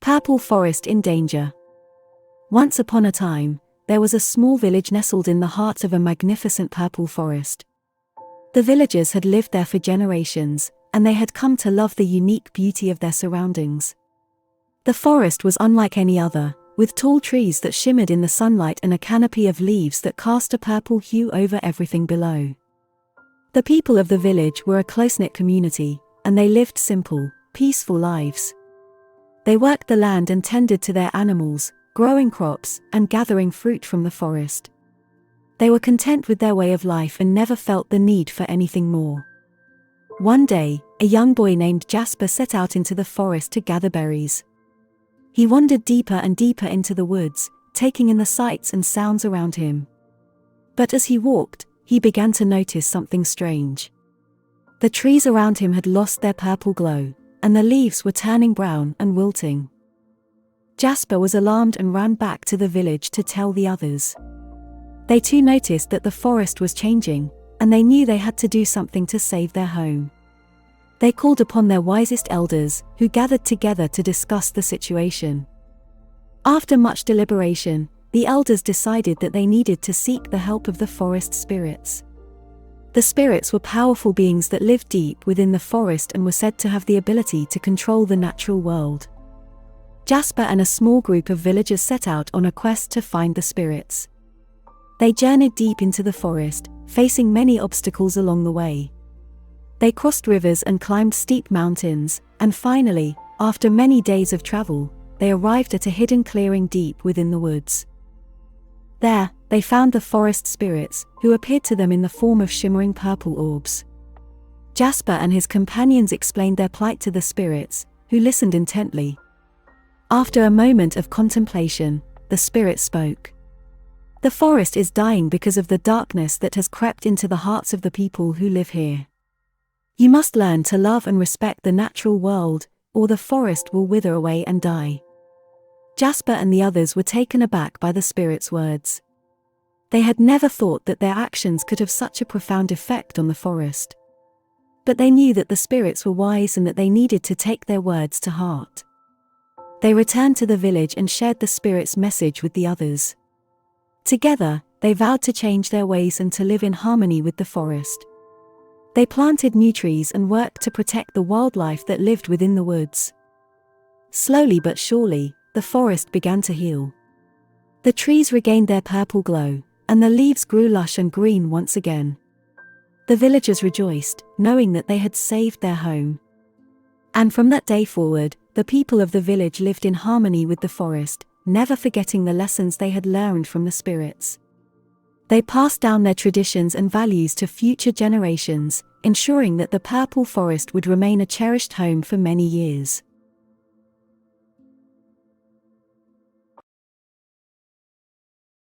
Purple forest in danger. Once upon a time, there was a small village nestled in the heart of a magnificent purple forest. The villagers had lived there for generations, and they had come to love the unique beauty of their surroundings. The forest was unlike any other, with tall trees that shimmered in the sunlight and a canopy of leaves that cast a purple hue over everything below. The people of the village were a close-knit community, and they lived simple, peaceful lives. They worked the land and tended to their animals, growing crops and gathering fruit from the forest. They were content with their way of life and never felt the need for anything more. One day, a young boy named Jasper set out into the forest to gather berries. He wandered deeper and deeper into the woods, taking in the sights and sounds around him. But as he walked, he began to notice something strange. The trees around him had lost their purple glow, and the leaves were turning brown and wilting. Jasper was alarmed and ran back to the village to tell the others. They too noticed that the forest was changing, and they knew they had to do something to save their home. They called upon their wisest elders, who gathered together to discuss the situation. After much deliberation, the elders decided that they needed to seek the help of the forest spirits. The spirits were powerful beings that lived deep within the forest and were said to have the ability to control the natural world. Jasper and a small group of villagers set out on a quest to find the spirits. They journeyed deep into the forest, facing many obstacles along the way. They crossed rivers and climbed steep mountains, and finally, after many days of travel, they arrived at a hidden clearing deep within the woods. There, they found the forest spirits, who appeared to them in the form of shimmering purple orbs. Jasper and his companions explained their plight to the spirits, who listened intently. After a moment of contemplation, the spirit spoke. "The forest is dying because of the darkness that has crept into the hearts of the people who live here. You must learn to love and respect the natural world, or the forest will wither away and die." Jasper and the others were taken aback by the spirit's words. They had never thought that their actions could have such a profound effect on the forest. But they knew that the spirits were wise and that they needed to take their words to heart. They returned to the village and shared the spirit's message with the others. Together, they vowed to change their ways and to live in harmony with the forest. They planted new trees and worked to protect the wildlife that lived within the woods. Slowly but surely, the forest began to heal. The trees regained their purple glow, and the leaves grew lush and green once again. The villagers rejoiced, knowing that they had saved their home. And from that day forward, the people of the village lived in harmony with the forest, never forgetting the lessons they had learned from the spirits. They passed down their traditions and values to future generations, ensuring that the purple forest would remain a cherished home for many years.